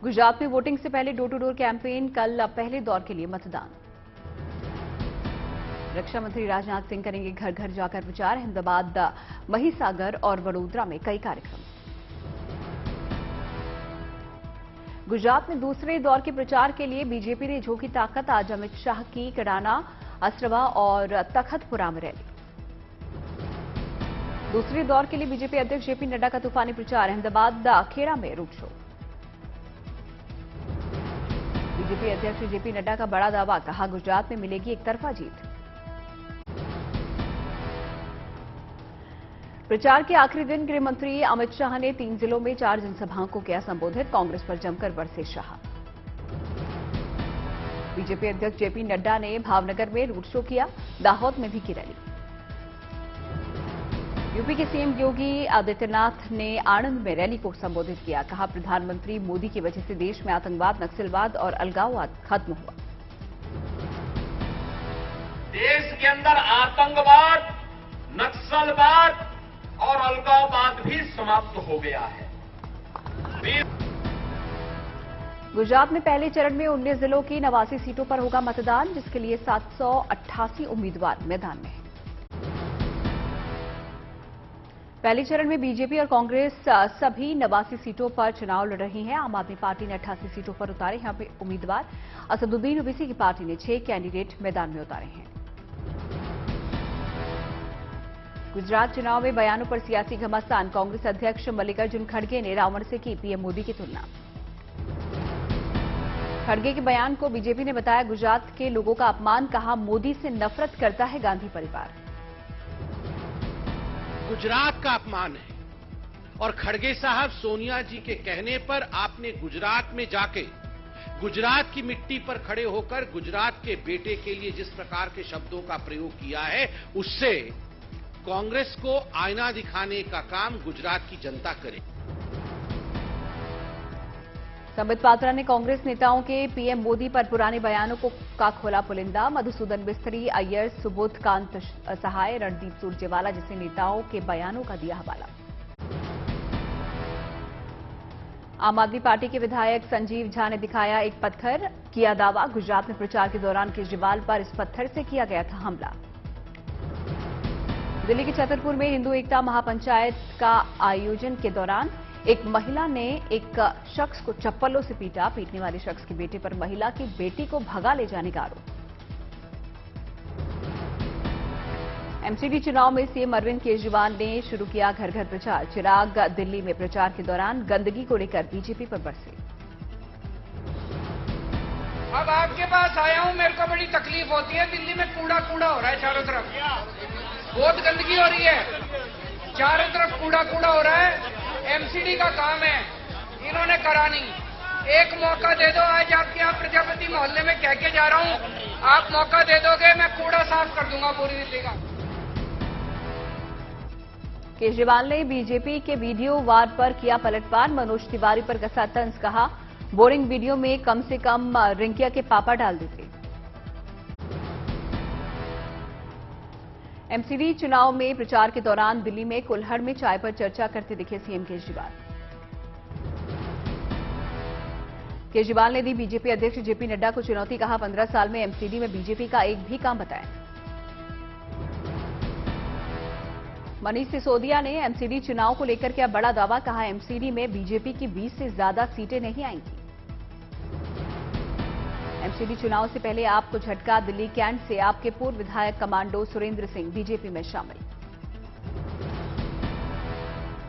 गुजरात में वोटिंग से पहले डोर टू डोर कैंपेन, कल पहले दौर के लिए मतदान। रक्षा मंत्री राजनाथ सिंह करेंगे घर घर जाकर प्रचार, अहमदाबाद, महिसागर और वडोदरा में कई कार्यक्रम। गुजरात में दूसरे दौर के प्रचार के लिए बीजेपी ने झोंकी ताकत, आज अमित शाह की कडाना, असरवा और तखतपुरा में रैली। दूसरे दौर के लिए बीजेपी अध्यक्ष जेपी नड्डा का तूफानी प्रचार, अहमदाबाद, खेड़ा में रोड शो। बीजेपी अध्यक्ष जेपी नड्डा का बड़ा दावा, कहा गुजरात में मिलेगी एक तरफा जीत। प्रचार के आखिरी दिन गृह मंत्री अमित शाह ने 3 जिलों में 4 जनसभाओं को किया संबोधित, कांग्रेस पर जमकर बरसे शाह। बीजेपी अध्यक्ष जेपी नड्डा ने भावनगर में रोड शो किया, दाहोद में भी की रैली। यूपी के सीएम योगी आदित्यनाथ ने आणंद में रैली को संबोधित किया, कहा प्रधानमंत्री मोदी की वजह से देश में आतंकवाद, नक्सलवाद और अलगाववाद खत्म हुआ। देश के अंदर आतंकवाद, नक्सलवाद और अलगाववाद भी समाप्त हो गया है। गुजरात में पहले चरण में 19 जिलों की 89 सीटों पर होगा मतदान, जिसके लिए 788 उम्मीदवार मैदान में हैं। पहले चरण में बीजेपी और कांग्रेस सभी 89 सीटों पर चुनाव लड़ रही हैं। आम आदमी पार्टी ने 88 सीटों पर उतारे यहाँ पे उम्मीदवार। असदुद्दीन ओवैसी की पार्टी ने 6 कैंडिडेट मैदान में उतारे हैं। गुजरात चुनाव में बयानों पर सियासी घमासान, कांग्रेस अध्यक्ष मल्लिकार्जुन खड़गे ने रावण से की पीएम मोदी की तुलना। खड़गे के बयान को बीजेपी ने बताया गुजरात के लोगों का अपमान, कहा मोदी से नफरत करता है गांधी परिवार। गुजरात का अपमान है और खड़गे साहब, सोनिया जी के कहने पर आपने गुजरात में जाके गुजरात की मिट्टी पर खड़े होकर गुजरात के बेटे के लिए जिस प्रकार के शब्दों का प्रयोग किया है, उससे कांग्रेस को आईना दिखाने का काम गुजरात की जनता करे। संबित पात्रा ने कांग्रेस नेताओं के पीएम मोदी पर पुराने बयानों का खोला पुलिंदा। मधुसूदन मिस्त्री, अय्यर, सुबोध कांत सहाय, रणदीप सुरजेवाला जैसे नेताओं के बयानों का दिया हवाला। आम आदमी पार्टी के विधायक संजीव झा ने दिखाया एक पत्थर, किया दावा गुजरात में प्रचार के दौरान केजरीवाल पर इस पत्थर से किया गया था हमला। दिल्ली के छतरपुर में हिंदू एकता महापंचायत का आयोजन के दौरान एक महिला ने एक शख्स को चप्पलों से पीटा। पीटने वाले शख्स के बेटे पर महिला की बेटी को भगा ले जाने का आरोप। एमसीडी चुनाव में सीएम अरविंद केजरीवाल ने शुरू किया घर घर प्रचार। चिराग दिल्ली में प्रचार के दौरान गंदगी को लेकर बीजेपी पर बरसे। अब आपके पास आया हूं, मेरे को बड़ी तकलीफ होती है। दिल्ली में कूड़ा कूड़ा हो रहा है, चारों तरफ बहुत गंदगी हो रही है, चारों तरफ कूड़ा कूड़ा हो रहा है। एमसीडी का काम है, इन्होंने करा नहीं। एक मौका दे दो, आज आपके यहाँ प्रजापति मोहल्ले में कह के जा रहा हूँ, आप मौका दे दोगे मैं कूड़ा साफ कर दूंगा पूरी दिल्ली का। केजरीवाल ने बीजेपी के वीडियो वार पर किया पलटवार। मनोज तिवारी पर कसा तंज, कहा बोरिंग वीडियो में कम से कम रिंकिया के पापा डाल देते। एमसीडी चुनाव में प्रचार के दौरान दिल्ली में कुल्हड़ में चाय पर चर्चा करते दिखे सीएम केजरीवाल। केजरीवाल ने दी बीजेपी अध्यक्ष जेपी नड्डा को चुनौती, कहा 15 साल में एमसीडी में बीजेपी का एक भी काम बताएं। मनीष सिसोदिया ने एमसीडी चुनाव को लेकर किया बड़ा दावा, कहा एमसीडी में बीजेपी की 20 से ज्यादा सीटें नहीं आएंगी। एमसीडी चुनाव से पहले आपको झटका, दिल्ली कैंट से आपके पूर्व विधायक कमांडो सुरेंद्र सिंह बीजेपी में शामिल।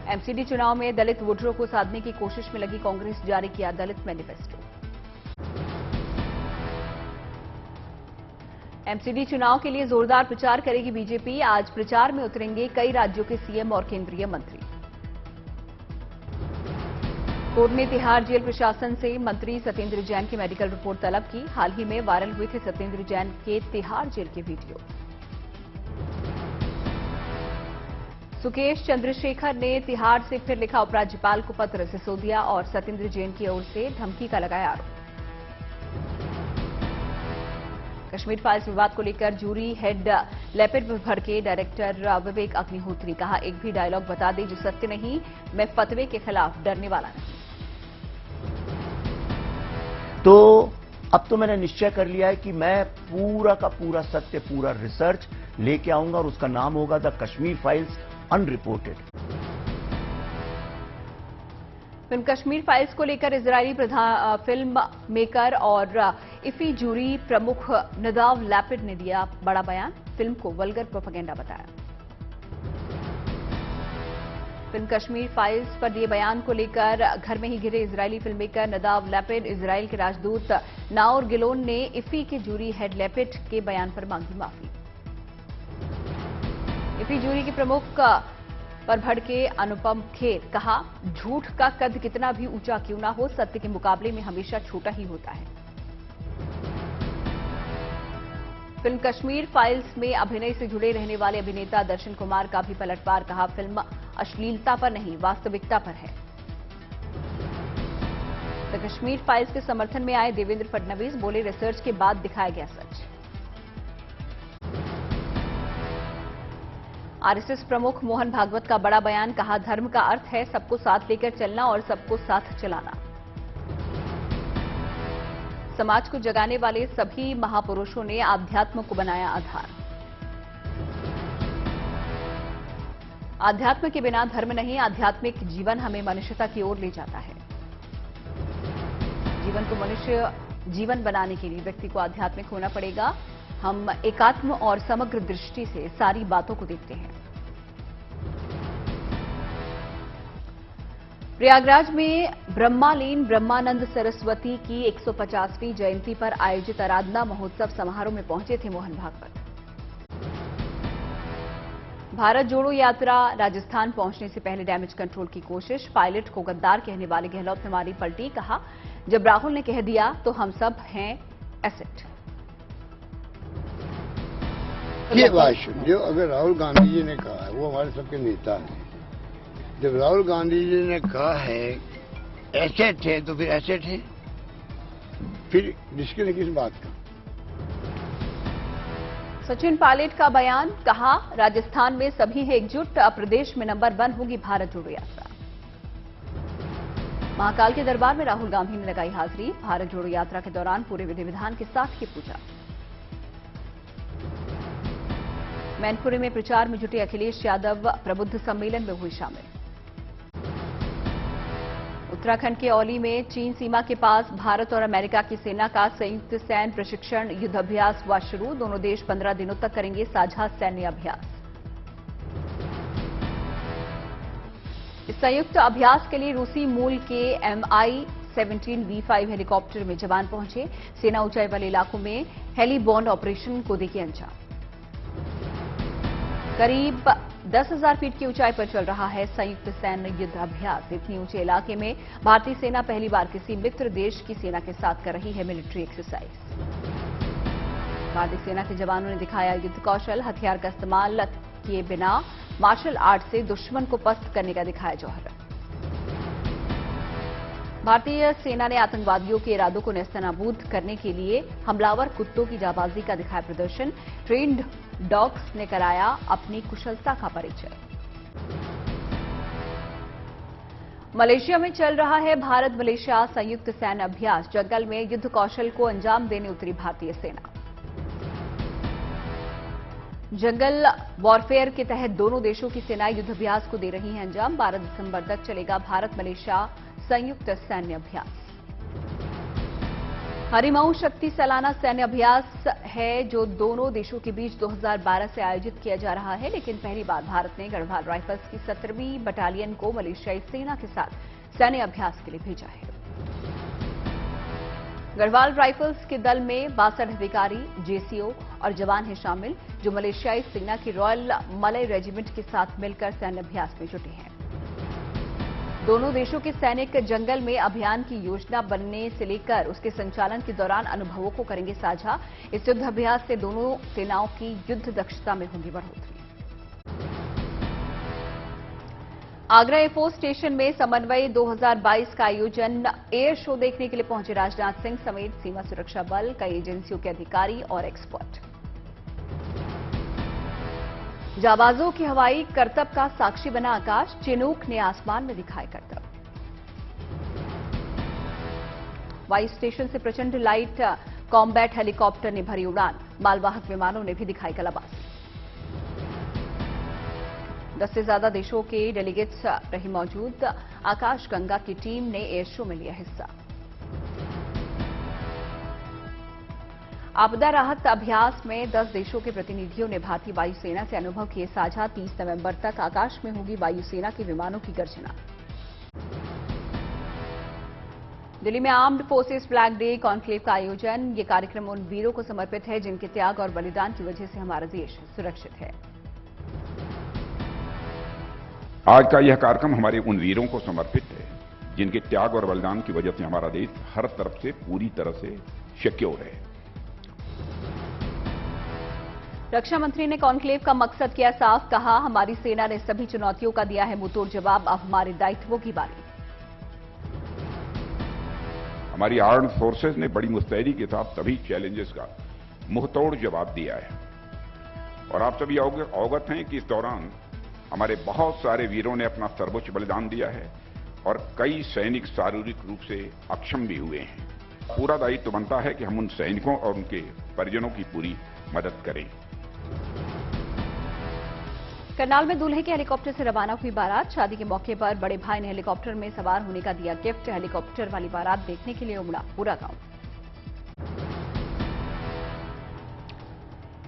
एमसीडी चुनाव में दलित वोटरों को साधने की कोशिश में लगी कांग्रेस, जारी किया दलित मैनिफेस्टो। एमसीडी चुनाव के लिए जोरदार प्रचार करेगी बीजेपी। आज प्रचार में उतरेंगे कई राज्यों के सीएम और केंद्रीय मंत्री। कोर्ट ने तिहाड़ जेल प्रशासन से मंत्री सत्येंद्र जैन की मेडिकल रिपोर्ट तलब की। हाल ही में वायरल हुए थे सत्येंद्र जैन के तिहाड़ जेल के वीडियो। सुकेश चंद्रशेखर ने तिहाड़ से फिर लिखा उपराज्यपाल को पत्र, सिसोदिया और सत्येंद्र जैन की ओर से धमकी का लगाया आरोप। कश्मीर फाइल्स विवाद को लेकर जूरी हेड लेपिड भर के डायरेक्टर विवेक अग्निहोत्री, कहा एक भी डायलॉग बता दे जो सत्य नहीं, मैं फतवे के खिलाफ डरने वाला नहीं। तो अब तो मैंने निश्चय कर लिया है कि मैं पूरा का पूरा सत्य, पूरा रिसर्च लेके आऊंगा और उसका नाम होगा the Kashmir files unreported. Film Kashmir files को लेकर इजरायली फिल्म मेकर और इफी जूरी प्रमुख नदाव लैपिड ने दिया बड़ा बयान। फिल्म को वल्गर प्रोपेगेंडा बताया। फिल्म कश्मीर फाइल्स पर दिए बयान को लेकर घर में ही घिरे Israeli film maker नदाव Lapid, Israel के राजदूत नाओर गिलोन ने इफी के जूरी हेड लैपिड के बयान पर मांगी माफी। इफी जूरी के प्रमुख पर भड़के अनुपम खेर, कहा झूठ का कद कितना भी ऊंचा क्यों ना हो, सत्य के मुकाबले में हमेशा छोटा ही होता है। फिल्म कश्मीर फाइल्स में अभिनय से जुड़े रहने वाले अभिनेता दर्शन कुमार का भी पलटवार, कहा फिल्म अश्लीलता पर नहीं वास्तविकता पर है। द कश्मीर फाइल्स के समर्थन में आए देवेंद्र फडणवीस बोले, रिसर्च के बाद दिखाया गया सच। आरएसएस प्रमुख मोहन भागवत का बड़ा बयान, कहा धर्म का अर्थ है सबको साथ लेकर चलना और सबको साथ चलाना। समाज को जगाने वाले सभी महापुरुषों ने आध्यात्म को बनाया आधार। आध्यात्म के बिना धर्म नहीं, आध्यात्मिक जीवन हमें मनुष्यता की ओर ले जाता है। जीवन को मनुष्य जीवन बनाने के लिए व्यक्ति को आध्यात्मिक होना पड़ेगा। हम एकात्म और समग्र दृष्टि से सारी बातों को देखते हैं। प्रयागराज में ब्रह्मालीन ब्रह्मानंद सरस्वती की 150वीं जयंती पर आयोजित आराधना महोत्सव समारोह में पहुंचे थे मोहन भागवत। भारत जोड़ो यात्रा राजस्थान पहुंचने से पहले डैमेज कंट्रोल की कोशिश, पायलट को गद्दार कहने वाले गहलोत ने मारी पलटी, कहा जब राहुल ने कह दिया तो हम सब हैं एसेट। ये भाषण जो अगर राहुल गांधी जी ने कहा है वो हमारे सबके नेता हैं। जब राहुल गांधी जी ने कहा है एसेट है तो फिर एसेट है, फिर मुश्किल है किस बात का। सचिन पायलट का बयान, कहा राजस्थान में सभी है एकजुट, प्रदेश में नंबर 1 होगी भारत जोड़ो यात्रा। महाकाल के दरबार में राहुल गांधी ने लगाई हाजिरी, भारत जोड़ो यात्रा के दौरान पूरे विधि विधान के साथ की पूजा। मैनपुरी में प्रचार में जुटे अखिलेश यादव प्रबुद्ध सम्मेलन में हुए शामिल। उत्तराखंड के औली में चीन सीमा के पास भारत और अमेरिका की सेना का संयुक्त सैन्य प्रशिक्षण युद्धाभ्यास हुआ शुरू, दोनों देश 15 दिनों तक करेंगे साझा सैन्य अभ्यास। इस संयुक्त अभ्यास के लिए रूसी मूल के MI-17V5 हेलीकॉप्टर में जवान पहुंचे, सेना ऊंचाई वाले इलाकों में हेलीबॉर्न ऑपरेशन को देगी अंजाम। करीब 10,000 फीट की ऊंचाई पर चल रहा है संयुक्त सैन्य युद्ध अभ्यास। इतनी ऊंचे इलाके में भारतीय सेना पहली बार किसी मित्र देश की सेना के साथ कर रही है मिलिट्री एक्सरसाइज। भारतीय सेना के जवानों ने दिखाया युद्ध कौशल, हथियार का इस्तेमाल किए बिना मार्शल आर्ट से दुश्मन को पस्त करने का दिखाया जौहर। भारतीय सेना ने आतंकवादियों के इरादों को नेस्तनाबूद करने के लिए हमलावर कुत्तों की जाबाजी का दिखाया प्रदर्शन, ट्रेन्ड डॉग्स ने कराया अपनी कुशलता का परिचय। मलेशिया में चल रहा है भारत मलेशिया संयुक्त सैन्य अभ्यास, जंगल में युद्ध कौशल को अंजाम देने उतरी भारतीय सेना। जंगल वॉरफेयर के तहत दोनों देशों की सेनाएं युद्धाभ्यास को दे रही हैं अंजाम। 12 दिसंबर तक चलेगा भारत मलेशिया संयुक्त सैन्य अभ्यास। हरिमऊ शक्ति सालाना सैन्य अभ्यास है जो दोनों देशों के बीच 2012 से आयोजित किया जा रहा है, लेकिन पहली बार भारत ने गढ़वाल राइफल्स की 17वीं बटालियन को मलेशियाई सेना के साथ सैन्य अभ्यास के लिए भेजा है। गढ़वाल राइफल्स के दल में 62 अधिकारी, जेसीओ और जवान हैं शामिल, जो मलेशियाई सेना की रॉयल मलय रेजिमेंट के साथ मिलकर सैन्य अभ्यास में जुटे हैं। दोनों देशों के सैनिक जंगल में अभियान की योजना बनने से लेकर उसके संचालन के दौरान अनुभवों को करेंगे साझा। इस युद्ध अभ्यास से दोनों सेनाओं की युद्ध दक्षता में होगी बढ़ोतरी। आगरा एयरफोर्स स्टेशन में समन्वय 2022 का आयोजन, एयर शो देखने के लिए पहुंचे राजनाथ सिंह समेत सीमा सुरक्षा बल, कई एजेंसियों के अधिकारी और एक्सपर्ट। जाबाजों की हवाई करतब का साक्षी बना आकाश, चिनूक ने आसमान में दिखाए करतब। वायु स्टेशन से प्रचंड लाइट कॉम्बैट हेलीकॉप्टर ने भरी उड़ान, मालवाहक विमानों ने भी दिखाई कलाबाजी। 10 से ज्यादा देशों के डेलीगेट्स रही मौजूद। आकाश गंगा की टीम ने एयर शो में लिया हिस्सा। आपदा राहत अभ्यास में 10 देशों के प्रतिनिधियों ने भारतीय वायुसेना से अनुभव किए साझा। 30 नवंबर तक आकाश में होगी वायुसेना के विमानों की गर्जना। दिल्ली में armed forces flag day conclave का आयोजन। ये कार्यक्रम उन वीरों को समर्पित है जिनके त्याग और बलिदान की वजह से हमारा देश सुरक्षित है। आज का यह कार्यक्रम हमारे उन वीरों को समर्पित है जिनके त्याग और बलिदान की वजह से हमारा देश हर तरफ से पूरी तरह से सिक्योर है। रक्षा मंत्री ने कॉन्क्लेव का मकसद किया साफ, कहा हमारी सेना ने सभी चुनौतियों का दिया है मुंहतोड़ जवाब, अब हमारे दायित्वों की बारी। हमारी आर्म्ड फोर्सेस ने बड़ी मुस्तैदी के साथ सभी चैलेंजेस का मुंहतोड़ जवाब दिया है और आप सभी अवगत हैं कि इस दौरान हमारे बहुत सारे वीरों ने अपना सर्वोच्च बलिदान दिया है और कई सैनिक शारीरिक रूप से अक्षम भी हुए हैं। पूरा दायित्व बनता है कि हम उन सैनिकों और उनके परिजनों की पूरी मदद करें। करनाल में दूल्हे के हेलीकॉप्टर से रवाना हुई बारात। शादी के मौके पर बड़े भाई ने हेलीकॉप्टर में सवार होने का दिया गिफ्ट। हेलीकॉप्टर वाली बारात देखने के लिए उमड़ा पूरा गांव।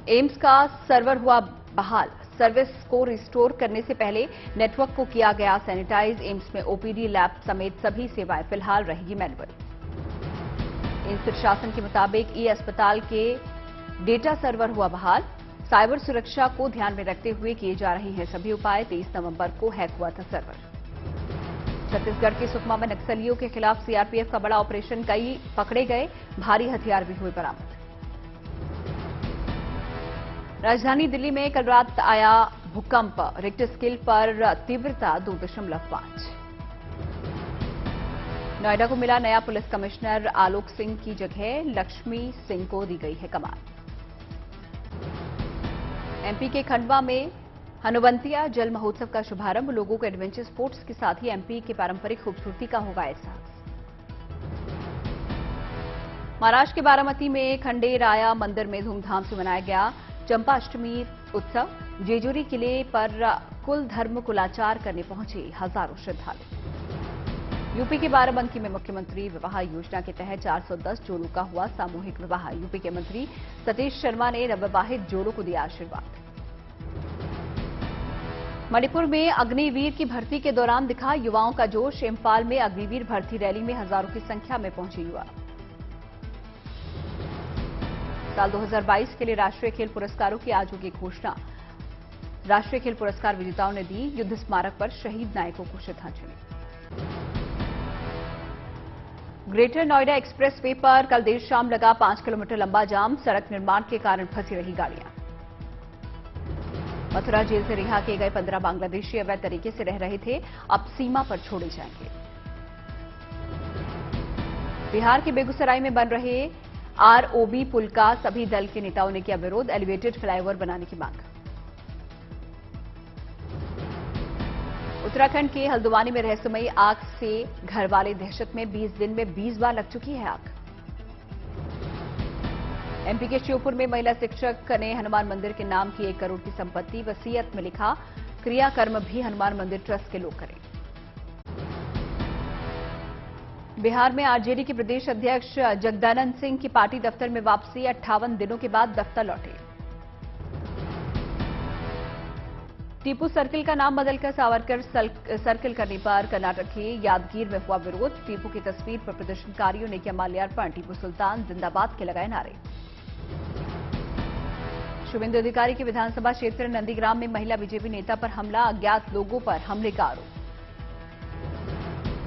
एम्स का सर्वर हुआ बहाल। सर्विस को रिस्टोर करने से पहले नेटवर्क को किया गया सैनिटाइज। एम्स में ओपीडी, लैब समेत सभी सेवाएं फिलहाल रहेगी मैनुअल। एम्स प्रशासन के मुताबिक ई अस्पताल के डेटा सर्वर हुआ बहाल। साइबर सुरक्षा को ध्यान में रखते हुए किए जा रहे हैं सभी उपाय। 23 नवंबर को हैक हुआ था सर्वर। छत्तीसगढ़ के सुकमा में नक्सलियों के खिलाफ सीआरपीएफ का बड़ा ऑपरेशन, कई पकड़े गए, भारी हथियार भी हुए बरामद। राजधानी दिल्ली में कल रात आया भूकंप। रिक्टर स्केल पर तीव्रता 2.5। नोएडा को मिला नया पुलिस कमिश्नर। आलोक सिंह की जगह लक्ष्मी सिंह को दी गई है कमान। एमपी के खंडवा में हनुवंतिया जल महोत्सव का शुभारंभ। लोगों को एडवेंचर स्पोर्ट्स के साथ ही एमपी की पारंपरिक खूबसूरती का होगा एहसास। महाराष्ट्र के बारामती में खंडेराया मंदिर में धूमधाम से मनाया गया चंपाष्टमी उत्सव। जेजूरी किले पर कुल धर्म कुलाचार करने पहुंचे हजारों श्रद्धालु। यूपी के बाराबंकी में मुख्यमंत्री विवाह योजना के तहत 410 जोड़ों का हुआ सामूहिक विवाह। यूपी के मंत्री सतीश शर्मा ने नवविवाहित जोड़ों को दिया आशीर्वाद। मणिपुर में अग्निवीर की भर्ती के दौरान दिखा युवाओं का जोश। इम्फाल में अग्निवीर भर्ती रैली में हजारों की संख्या में पहुंचे युवा। साल 2022 के लिए राष्ट्रीय खेल पुरस्कारों की आज होगी घोषणा। राष्ट्रीय खेल पुरस्कार विजेताओं ने दी युद्ध स्मारक पर शहीद नायकों को श्रद्धांजलि। ग्रेटर नोएडा एक्सप्रेस वे पर कल देर शाम लगा 5 किलोमीटर लंबा जाम। सड़क निर्माण के कारण फंसी रही गाड़ियां। मथुरा जेल से रिहा किए गए 15 बांग्लादेशी अवैध तरीके से रह रहे थे, अब सीमा पर छोड़े जाएंगे। बिहार के बेगूसराय में बन रहे आरओबी पुल का सभी दल के नेताओं ने किया विरोध। एलिवेटेड फ्लाईओवर बनाने की मांग। उत्तराखंड के हल्द्वानी में रहस्यमयी आग से घरवाले दहशत में। 20 दिन में 20 बार लग चुकी है आग। एमपी के श्योपुर में महिला शिक्षक ने हनुमान मंदिर के नाम की 1 करोड़ की संपत्ति। वसीयत में लिखा क्रियाकर्म भी हनुमान मंदिर ट्रस्ट के लोग करें। बिहार में आरजेडी के प्रदेश अध्यक्ष जगदानंद सिंह की पार्टी दफ्तर में वापसी। 58 दिनों के बाद दफ्तर लौटे। टीपू सर्किल का नाम बदलकर सावरकर सर्किल करने पर कर्नाटक के यादगीर में हुआ विरोध। टीपू की तस्वीर पर प्रदर्शनकारियों ने किया माल्यार्पण। टीपू सुल्तान जिंदाबाद के लगाए नारे। शुभेंदु अधिकारी के विधानसभा क्षेत्र नंदीग्राम में महिला बीजेपी नेता पर हमला। अज्ञात लोगों पर हमले का आरोप।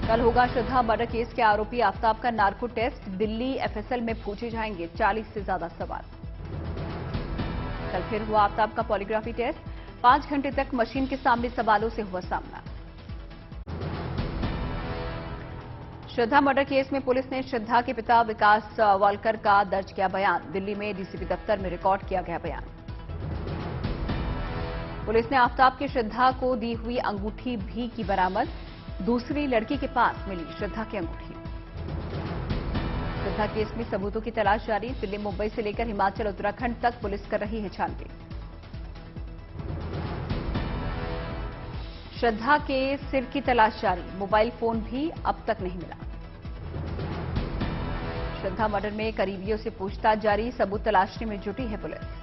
कल होगा श्रद्धा मर्डर केस के आरोपी आफ्ताब का नार्को टेस्ट। दिल्ली एफएसएल में पूछे जाएंगे 40 से ज्यादा सवाल। कल फिर हुआ आफ्ताब का पॉलीग्राफी टेस्ट। 5 घंटे तक मशीन के सामने सवालों से हुआ सामना। श्रद्धा मर्डर केस में पुलिस ने श्रद्धा के पिता विकास वालकर का दर्ज किया बयान। दिल्ली में डीसीपी दफ्तर में रिकॉर्ड किया गया बयान। पुलिस ने आफ्ताब की श्रद्धा को दी हुई अंगूठी भी की बरामद। दूसरी लड़की के पास मिली श्रद्धा की अंगूठी। श्रद्धा केस में सबूतों की तलाश जारी। दिल्ली, मुंबई से लेकर हिमाचल, उत्तराखंड तक पुलिस कर रही है छानबीन। श्रद्धा के सिर की तलाश जारी। मोबाइल फोन भी अब तक नहीं मिला। श्रद्धा मर्डर में करीबियों से पूछताछ जारी। सबूत तलाशने में जुटी है पुलिस।